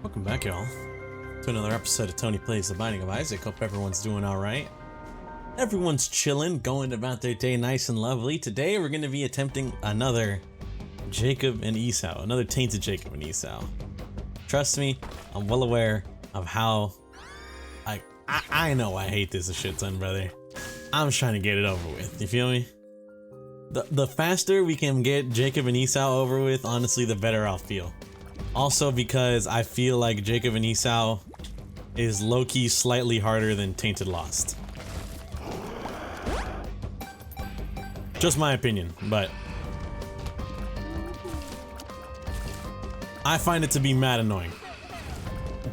Welcome back, y'all, to another episode of Tony Plays The Binding of Isaac. Hope everyone's doing alright. Everyone's chilling, going about their day nice and lovely. Today we're going to be attempting another Jacob and Esau, another tainted Jacob and Esau. Trust me, I'm well aware of how I know I hate this a shit ton, brother. I'm just trying to get it over with, you feel me? The faster we can get Jacob and Esau over with, honestly, the better I'll feel. Also because I feel like Jacob and Esau is low-key slightly harder than Tainted Lost. Just my opinion, but I find it to be mad annoying,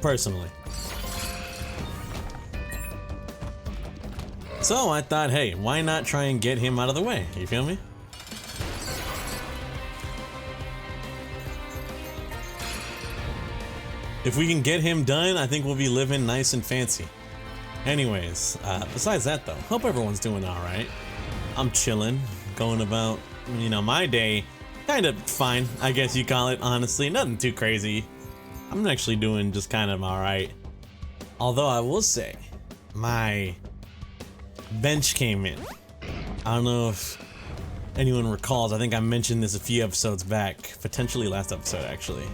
personally. So I thought, hey, why not try and get him out of the way? You feel me? If we can get him done, I think we'll be living nice and fancy. Anyways, besides that though, hope everyone's doing alright. I'm chilling, going about, you know, my day kind of fine, I guess you call it, honestly. Nothing too crazy. I'm actually doing just kind of alright. Although I will say, my bench came in. I don't know if anyone recalls, I think I mentioned this a few episodes back, potentially last episode actually.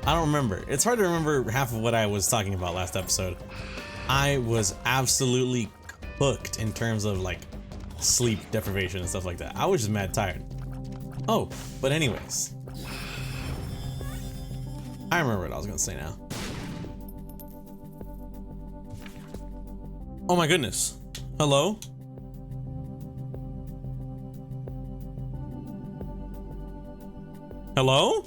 I don't remember. It's hard to remember half of what I was talking about last episode. I was absolutely cooked in terms of like sleep deprivation and stuff like that. I was just mad tired. Oh, but anyways. I remember what I was gonna say now. Oh my goodness. Hello? Hello?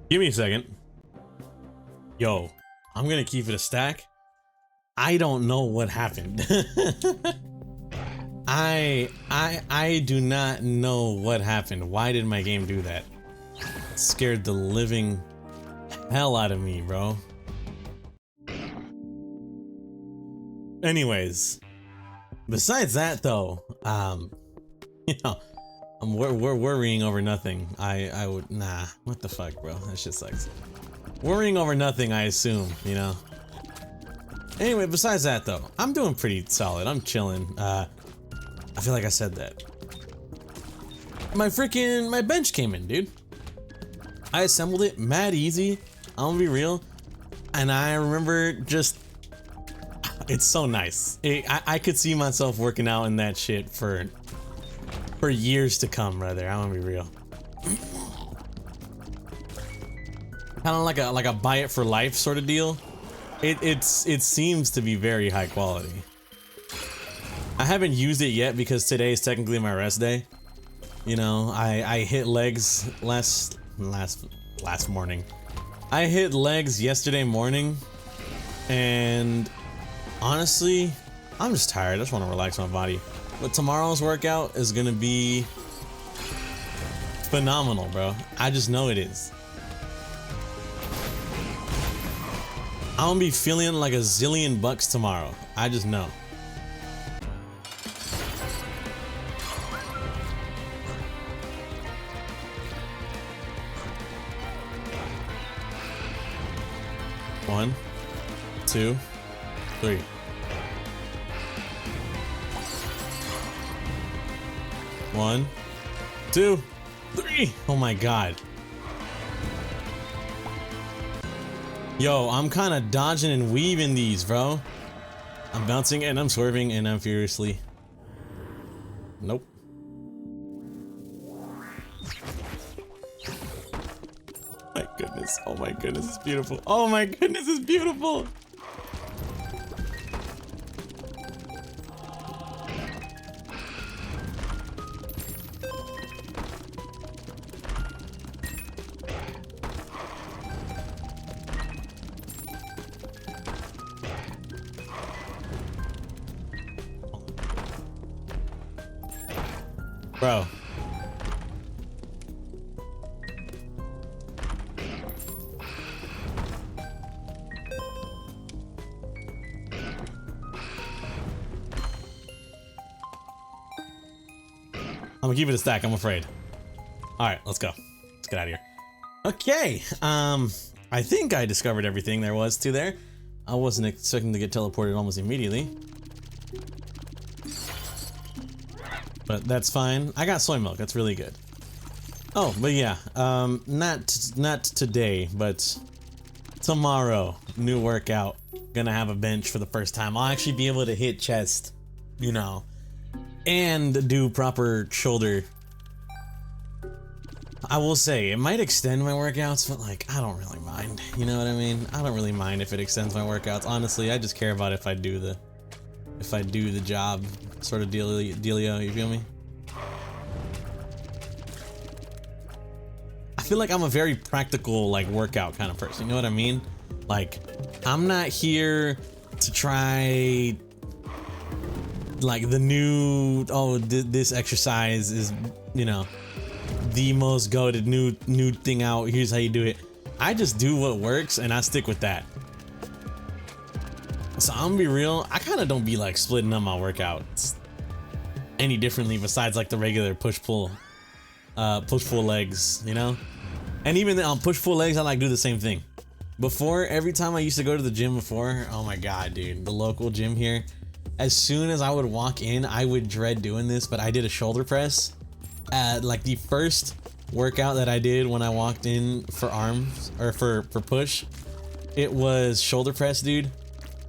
Give me a second. Yo, I'm gonna keep it a stack. I don't know what happened. I do not know what happened. Why did my game do that? It scared the living hell out of me, bro. Anyways, besides that though, you know, we're worrying over nothing. I would, nah, what the fuck, bro? That shit sucks. Worrying over nothing, I assume, you know? Anyway, besides that though, I'm doing pretty solid. I'm chilling. I feel like I said that. My bench came in, dude. I assembled it mad easy. I'm gonna be real. And I remember just, it's so nice. I could see myself working out in that shit for years to come, brother. I'm gonna be real. Kind of like a buy it for life sort of deal. It seems to be very high quality. I haven't used it yet because today is technically my rest day. You know, I hit legs last morning. I hit legs yesterday morning, and honestly, I'm just tired. I just want to relax my body. But tomorrow's workout is gonna be phenomenal, bro. I just know it is. I'm gonna be feeling like a zillion bucks tomorrow. I just know. One, two, three. One, two, three. Oh my god. Yo, I'm kind of dodging and weaving these, bro. I'm bouncing and I'm swerving and I'm furiously. Nope. My goodness. Oh my goodness, it's beautiful. Oh my goodness, it's beautiful. Bro. I'm gonna keep it a stack, I'm afraid. Alright, let's go. Let's get out of here. Okay, I think I discovered everything there was to there. I wasn't expecting to get teleported almost immediately. But that's fine. I got soy milk, that's really good. Oh, but yeah, not today, but tomorrow, new workout. Gonna have a bench for the first time. I'll actually be able to hit chest, you know, and do proper shoulder. I will say, it might extend my workouts, but like, I don't really mind. You know what I mean? I don't really mind if it extends my workouts. Honestly, I just care about if I do the job sort of dealio, you feel me? I feel like I'm a very practical, like, workout kind of person, you know what I mean? Like, I'm not here to try, like, the new, oh, this exercise is, you know, the most goated new thing out, here's how you do it. I just do what works and I stick with that. So I'm gonna be real, I kind of don't be like splitting up my workouts any differently besides like the regular push-pull legs, you know? And even on push-pull legs, I like do the same thing. Before, every time I used to go to the gym before, oh my god, dude, the local gym here, as soon as I would walk in, I would dread doing this, but I did a shoulder press. Like the first workout that I did when I walked in for arms, or for push, it was shoulder press, dude.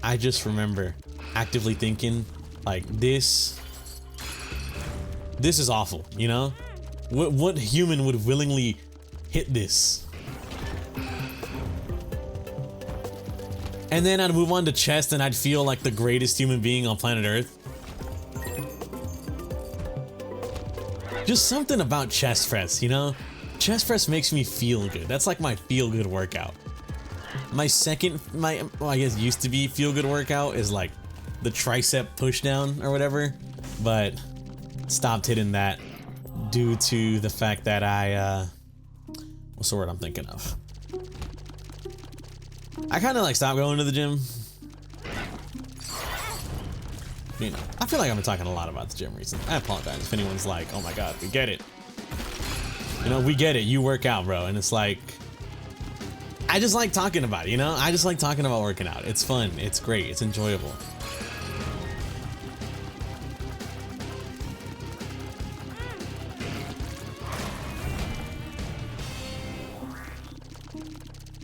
I just remember actively thinking, like, this is awful, you know? What human would willingly hit this? And then I'd move on to chest and I'd feel like the greatest human being on planet Earth. Just something about chest press, you know? Chest press makes me feel good. That's like my feel-good workout. My second, well, I guess used to be feel-good workout is like the tricep pushdown or whatever, but stopped hitting that due to the fact that I, what's the word I'm thinking of? I kind of like stopped going to the gym. You know, I feel like I've been talking a lot about the gym recently. I apologize if anyone's like, oh my god, we get it. You know, we get it, you work out, bro. And it's like, I just like talking about it, you know? I just like talking about working out. It's fun, it's great, it's enjoyable.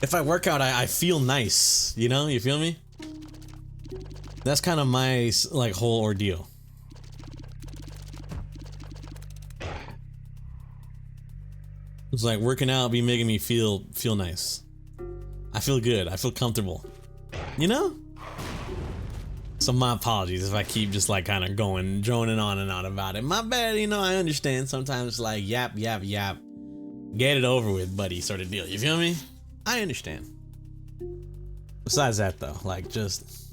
If I work out, I feel nice, you know? You feel me? That's kind of my, like, whole ordeal. It's like working out be making me feel nice. I feel good, I feel comfortable. You know? So my apologies if I keep just like kind of droning on and on about it. My bad, you know, I understand. Sometimes it's like yap. Get it over with, buddy, sort of deal. You feel me? I understand. Besides that though, like just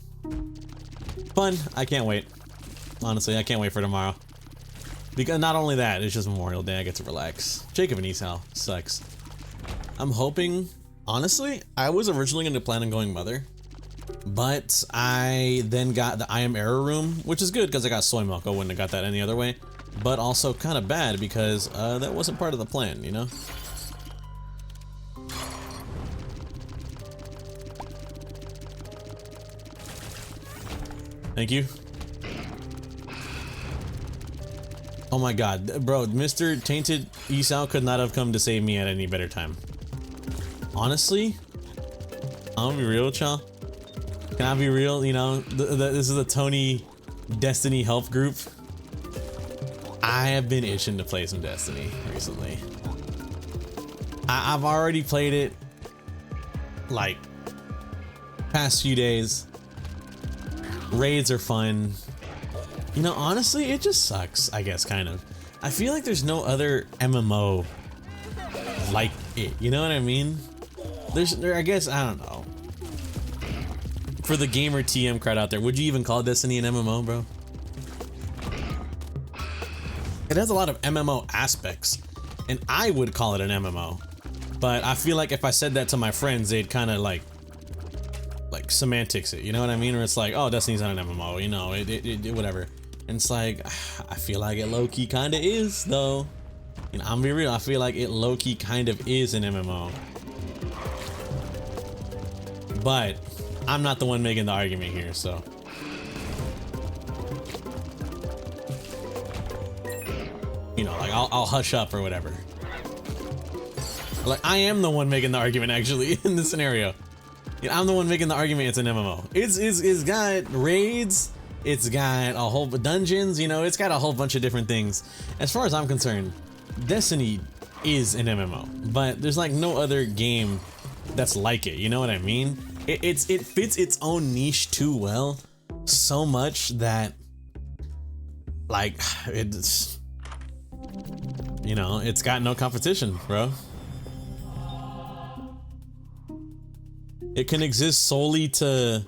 fun. I can't wait. Honestly, I can't wait for tomorrow. Because not only that, it's just Memorial Day. I get to relax. Jacob and Esau sucks. I'm hoping, honestly, I was originally going to plan on going Mother, but I then got the I Am Error room, which is good because I got soy milk. I wouldn't have got that any other way, but also kind of bad because that wasn't part of the plan, you know? Thank you. Oh my god, bro, Mr. Tainted Esau could not have come to save me at any better time. Honestly, I'm gonna be real with y'all. Can I be real? You know, this is the Tony Destiny Health group. I have been itching to play some Destiny recently. I've already played it, like, past few days. Raids are fun. You know, honestly, it just sucks, I guess, kind of. I feel like there's no other MMO like it, you know what I mean? I guess, I don't know. For the gamer TM crowd out there, would you even call Destiny an MMO, bro? It has a lot of MMO aspects, and I would call it an MMO. But I feel like if I said that to my friends, they'd kind of like semantics it, you know what I mean? Or it's like, oh, Destiny's not an MMO, you know, it whatever. And it's like, I feel like it low-key kind of is, though. You know, I'm be real, I feel like it low-key kind of is an MMO. But I'm not the one making the argument here, so. You know, like I'll hush up or whatever. Like, I am the one making the argument, actually, in this scenario. You know, I'm the one making the argument it's an MMO. It's got raids, it's got a whole dungeons, you know, it's got a whole bunch of different things. As far as I'm concerned, Destiny is an MMO, but there's like no other game that's like it, you know what I mean? It fits its own niche too well, so much that, like, it's, you know, it's got no competition, bro. It can exist solely to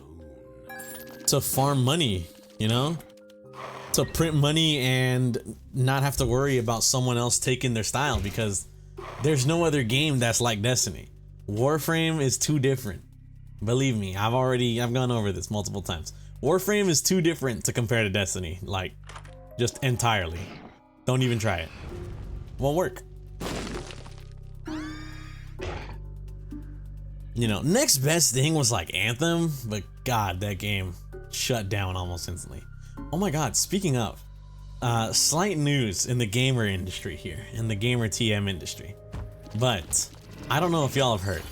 farm money, you know? To print money and not have to worry about someone else taking their style, because there's no other game that's like Destiny. Warframe is too different. Believe me, I've gone over this multiple times. Warframe is too different to compare to Destiny, like, just entirely. Don't even try it. Won't work. You know, next best thing was like Anthem, but God, that game shut down almost instantly. Oh my God, speaking of, slight news in the gamer industry here, in the gamer TM industry. But I don't know if y'all have heard.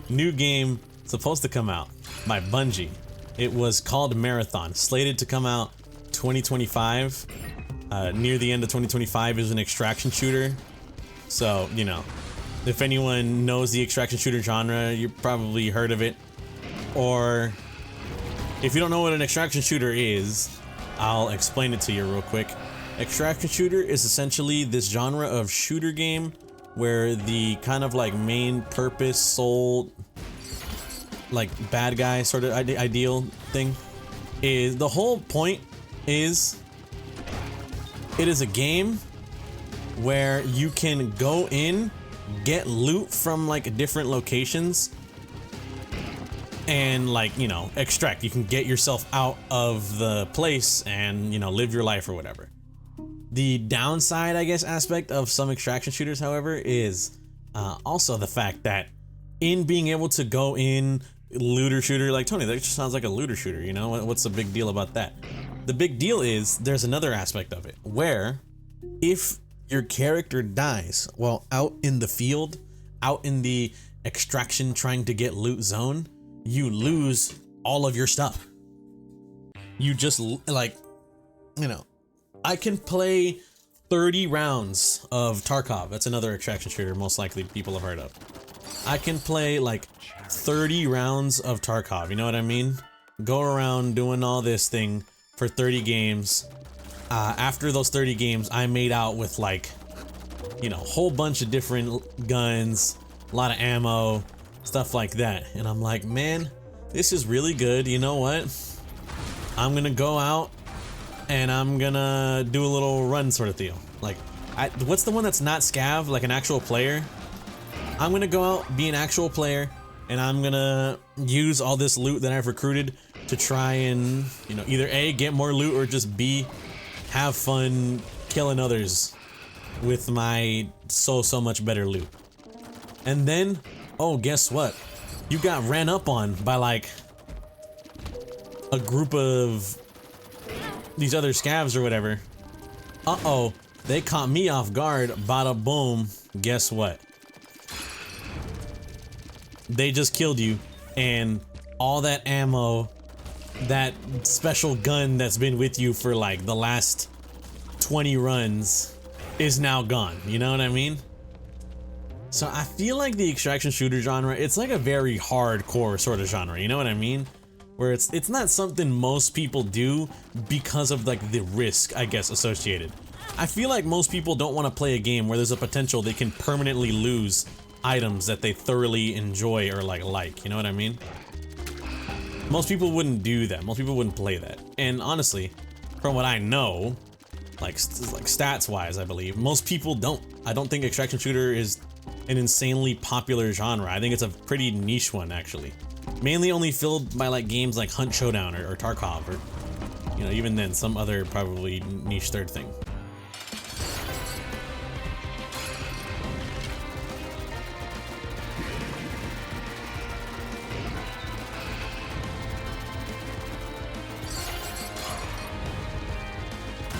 New game supposed to come out by Bungie. It was called Marathon, slated to come out 2025. Near the end of 2025 is an extraction shooter. So, you know, if anyone knows the extraction shooter genre, you probably heard of it. Or if you don't know what an extraction shooter is, I'll explain it to you real quick. Extraction shooter is essentially this genre of shooter game where the kind of like main purpose, sole, like bad guy sort of ideal thing is, the whole point is, it is a game where you can go in, get loot from like different locations, and like, you know, extract. You can get yourself out of the place and, you know, live your life or whatever. The downside, I guess, aspect of some extraction shooters, however, is also the fact that in being able to go in, looter shooter, like Tony, that just sounds like a looter shooter, you know? What's the big deal about that? The big deal is there's another aspect of it where if your character dies while out in the field, out in the extraction trying to get loot zone, you lose all of your stuff. You just, like, you know, I can play 30 rounds of Tarkov. That's another extraction shooter most likely people have heard of. I can play like 30 rounds of Tarkov, you know what I mean? Go around doing all this thing for 30 games. After those 30 games, I made out with like, you know, a whole bunch of different guns, a lot of ammo, stuff like that. And I'm like, man, this is really good. You know what? I'm gonna go out and I'm gonna do a little run sort of deal. Like, what's the one that's not scav, like an actual player? I'm gonna go out, be an actual player, and I'm gonna use all this loot that I've recruited to try and, you know, either A, get more loot, or just B, have fun killing others with my so much better loot. And then, oh, guess what? You got ran up on by like a group of these other scavs or whatever. Uh-oh, they caught me off guard, bada boom, guess what? They just killed you, and all that ammo, that special gun that's been with you for like the last 20 runs is now gone, you know what I mean? So I feel like the extraction shooter genre, it's like a very hardcore sort of genre, you know what I mean? Where it's not something most people do because of like the risk, I guess, associated. I feel like most people don't want to play a game where there's a potential they can permanently lose items that they thoroughly enjoy or like, you know what I mean? Most people wouldn't do that. Most people wouldn't play that. And honestly, from what I know, like stats wise, I believe, most people don't. I don't think extraction shooter is an insanely popular genre. I think it's a pretty niche one, actually. Mainly only filled by like games like Hunt Showdown or Tarkov or you know, even then, some other probably niche third thing.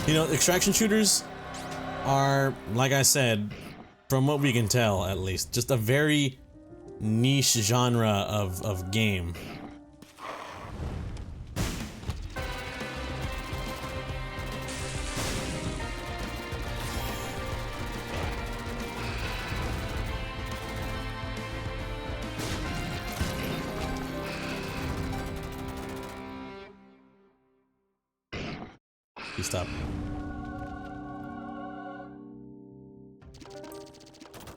You know, extraction shooters are, like I said, from what we can tell at least, just a very niche genre of game. You stop.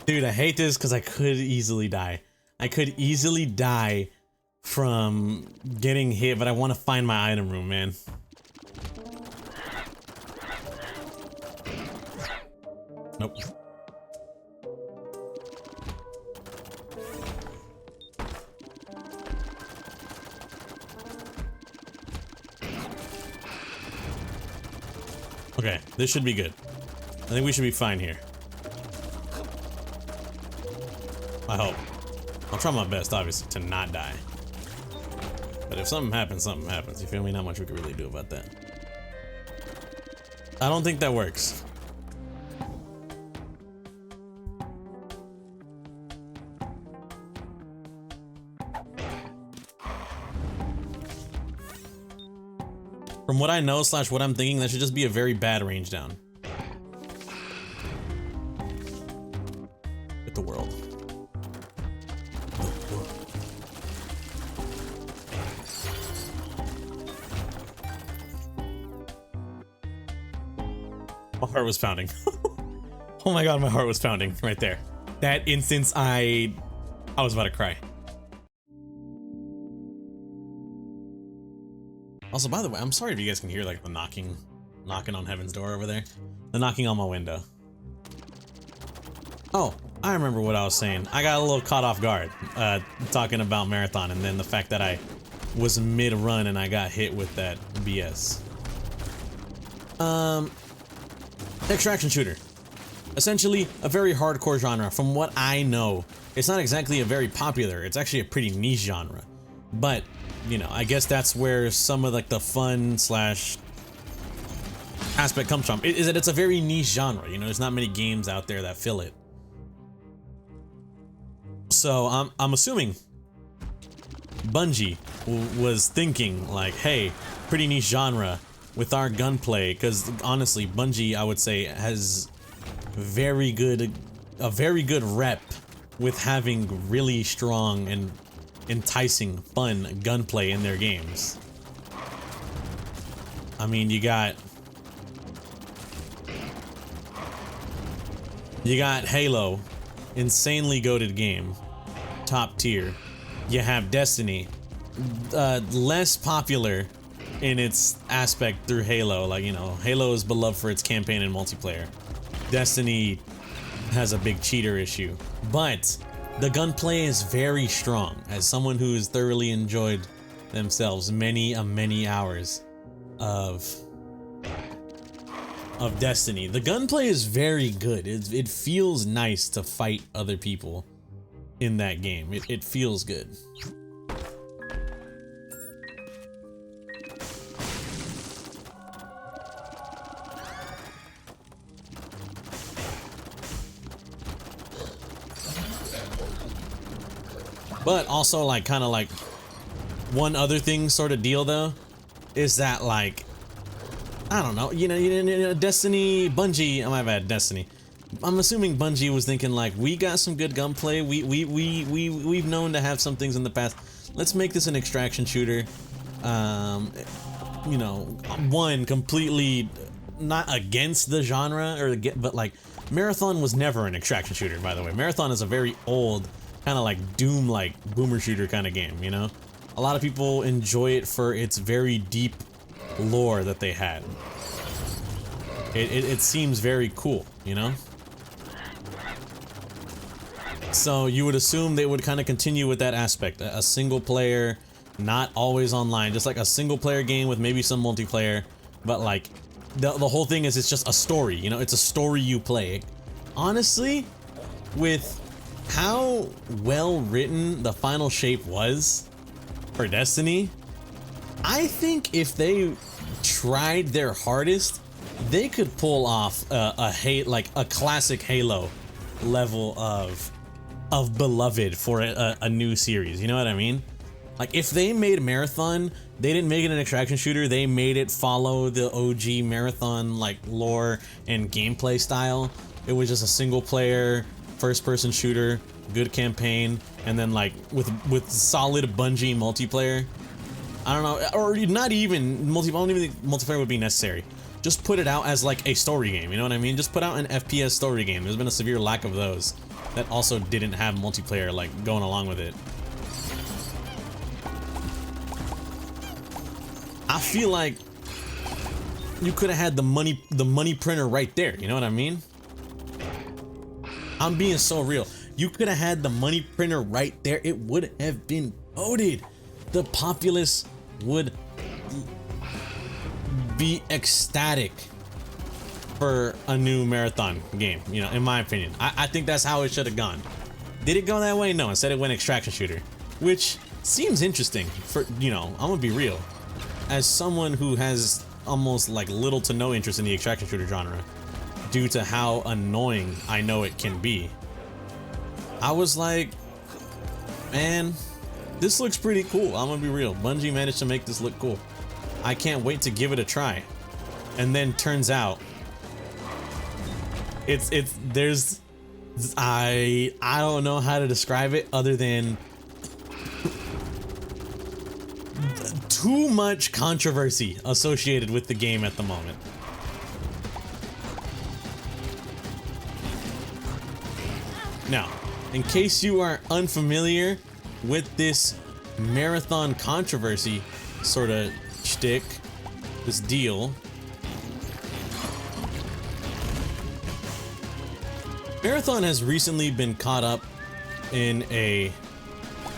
Dude, I hate this because I could easily die. I could easily die from getting hit, but I want to find my item room, man. Nope. Okay, this should be good. I think we should be fine here. I hope. I'll try my best, obviously, to not die. But if something happens, something happens. You feel me? Not much we can really do about that. I don't think that works. From what I know / what I'm thinking, that should just be a very bad range down. Get the world. My heart was pounding. Oh my god, my heart was pounding right there. That instance, I was about to cry. Also, by the way, I'm sorry if you guys can hear like the knocking on heaven's door over there. The knocking on my window. Oh, I remember what I was saying. I got a little caught off guard talking about marathon, and then the fact that I was mid-run and I got hit with that BS. Extraction shooter. Essentially, a very hardcore genre. From what I know, it's not exactly a very popular, it's actually a pretty niche genre. But, you know, I guess that's where some of like the fun / aspect comes from. Is that it's a very niche genre, you know, there's not many games out there that fill it. So I'm assuming Bungie was thinking like, hey, pretty niche genre with our gunplay, because honestly, Bungie, I would say, has a very good rep with having really strong and enticing, fun gunplay in their games. I mean, you got Halo, insanely goated game, top tier. You have Destiny, less popular in its aspect through Halo. Like, you know, Halo is beloved for its campaign and multiplayer. Destiny has a big cheater issue, but the gunplay is very strong. As someone who has thoroughly enjoyed themselves many hours of Destiny, the gunplay is very good. It feels nice to fight other people in that game. It feels good. But also, like, kind of like one other thing sort of deal though is that, like, I don't know, you know, Destiny, Bungie, oh my bad, Destiny. I'm assuming Bungie was thinking like, we got some good gunplay, we've known to have some things in the past. Let's make this an extraction shooter. You know, one, completely not against the genre, but like, Marathon was never an extraction shooter, by the way. Marathon is a very old, kind of like Doom, like boomer shooter kind of game, you know? A lot of people enjoy it for its very deep lore that they had. It seems very cool, you know? So you would assume they would kind of continue with that aspect. A single player, not always online, just like a single player game with maybe some multiplayer. but like the whole thing is it's just a story, you know, it's a story you play. Honestly, with how well written the final shape was for Destiny, I think if they tried their hardest, they could pull off a classic Halo level of beloved for a new series. You know what I mean? Like if they made Marathon, they didn't make it an extraction shooter, they made it follow the OG Marathon like lore and gameplay style. It was just a single player first person shooter, good campaign, and then like with solid Bungie multiplayer. I don't know, or not even I don't even think multiplayer would be necessary. Just put it out as like a story game, you know what I mean? Just put out an FPS story game. There's been a severe lack of those that also didn't have multiplayer like going along with it. I feel like you could have had the money printer right there, you know what I mean? I'm being so real. You could have had the money printer right there. It would have been voted. The populace would be ecstatic for a new Marathon game, you know, in my opinion. I think that's how it should have gone. Did it go that way? No, instead it went extraction shooter, which seems interesting for, you know, I'm gonna be real. As someone who has almost like little to no interest in the extraction shooter genre, due to how annoying I know it can be, I was like, man, this looks pretty cool. I'm gonna be real. Bungie managed to make this look cool. I can't wait to give it a try. And then turns out I don't know how to describe it other than too much controversy associated with the game at the moment. Now, in case you are unfamiliar with this Marathon controversy sort of shtick, this deal, Marathon has recently been caught up in a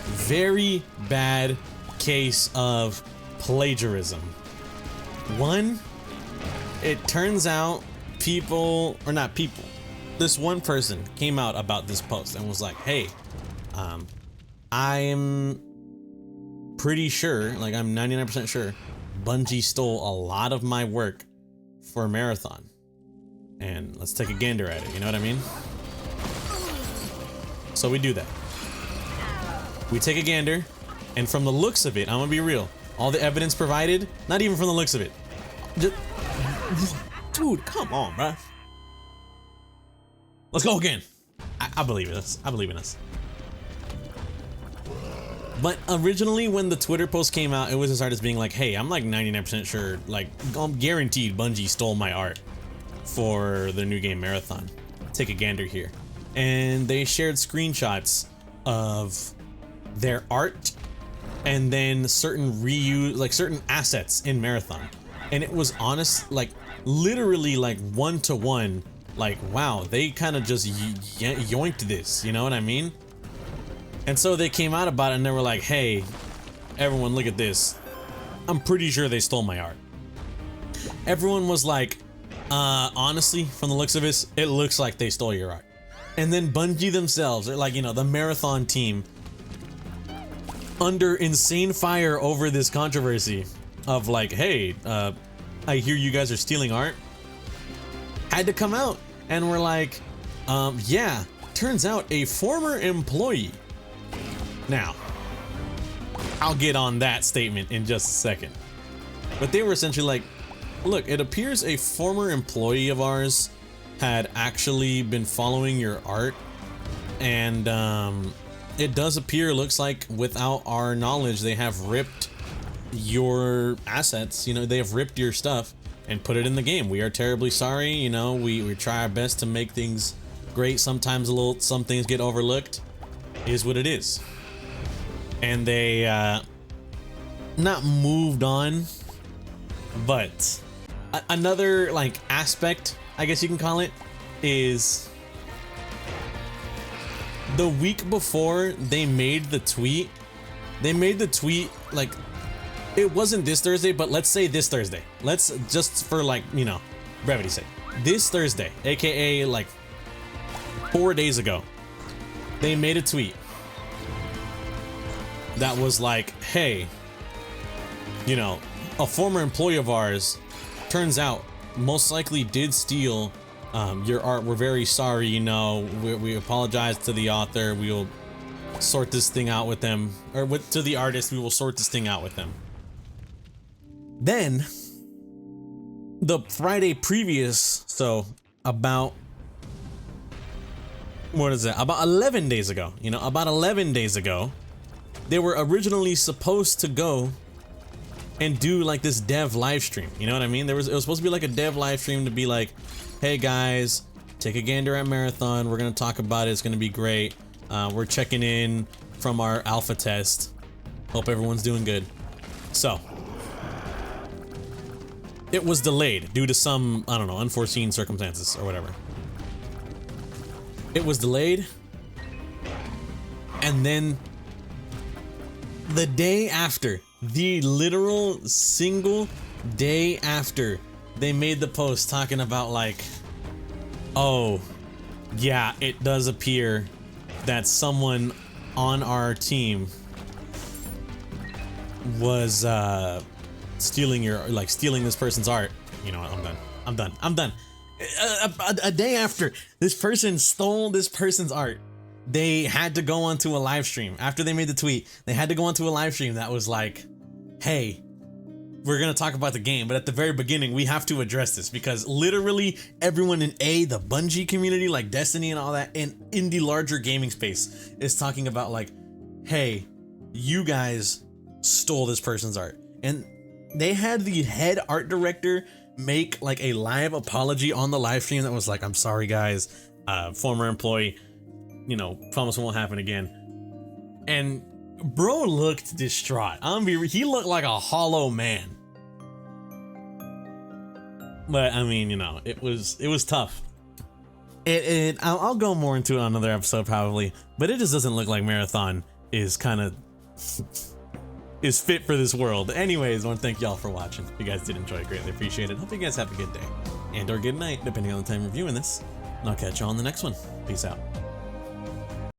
very bad case of plagiarism. One, it turns out this one person came out about this post and was like, hey, I'm pretty sure, like I'm 99% sure, Bungie stole a lot of my work for Marathon. And let's take a gander at it, you know what I mean? So we do that. We take a gander, and from the looks of it, I'm gonna be real, all the evidence provided, not even from the looks of it. Dude, come on, bruh. Let's go again. I believe in us. I believe in us. But originally, when the Twitter post came out, it was as hard as being like, hey, I'm like 99% sure, like, I'm guaranteed Bungie stole my art for their new game Marathon. Take a gander here. And they shared screenshots of their art and then certain certain assets in Marathon. And it was honest, like literally like one-to-one, like, wow, they kind of just yoinked this, you know what I mean? And so they came out about it and they were like, hey, everyone look at this. I'm pretty sure they stole my art. Everyone was like, honestly, from the looks of this, it looks like they stole your art. And then Bungie themselves, or like, you know, the Marathon team, under insane fire over this controversy of like, hey, I hear you guys are stealing art, had to come out and we're like, yeah, turns out a former employee. Now, I'll get on that statement in just a second. But they were essentially like, look, it appears a former employee of ours had actually been following your art, and it does appear, looks like without our knowledge, they have ripped your assets, you know, they have ripped your stuff and put it in the game. We are terribly sorry, you know, we try our best to make things great. Sometimes some things get overlooked, is what it is. And they not moved on, but another like aspect, I guess you can call it, is the week before they made the tweet like it wasn't this Thursday, but let's say this Thursday. Let's just for like, you know, brevity's sake. This Thursday, aka like 4 days ago, they made a tweet that was like, hey, you know, a former employee of ours turns out most likely did steal your art. We're very sorry, you know, we apologize to the author. We will sort this thing out with them, or to the artist, we will sort this thing out with them. Then the Friday previous, so about, what is it, about 11 days ago, you know, about 11 days ago, they were originally supposed to go and do like this dev live stream, you know what I mean? It was supposed to be like a dev live stream to be like, hey guys, take a gander at Marathon, we're gonna talk about it, it's gonna be great. We're checking in from our alpha test, hope everyone's doing good. So it was delayed due to some, I don't know, unforeseen circumstances or whatever. It was delayed, and then the day after, the literal single day after, they made the post talking about like, oh yeah, it does appear that someone on our team was stealing this person's art. You know what, I'm done. A day after this person stole this person's art, they had to go onto a live stream. After they made the tweet, they had to go onto a live stream that was like, hey, we're gonna talk about the game, but at the very beginning, we have to address this because literally everyone in the Bungie community, like Destiny and all that, and in the larger gaming space, is talking about like, hey, you guys stole this person's art. And they had the head art director make like a live apology on the live stream that was like, I'm sorry guys, former employee, you know, promise it won't happen again. And bro looked distraught. He looked like a hollow man. But I mean, you know, it was tough. I'll go more into it on another episode probably, but it just doesn't look like Marathon is kind of is fit for this world. Anyways, I want to thank y'all for watching. If you guys did enjoy it, greatly appreciate it. Hope you guys have a good day and or good night, depending on the time you're viewing this. And I'll catch you on the next one. Peace out.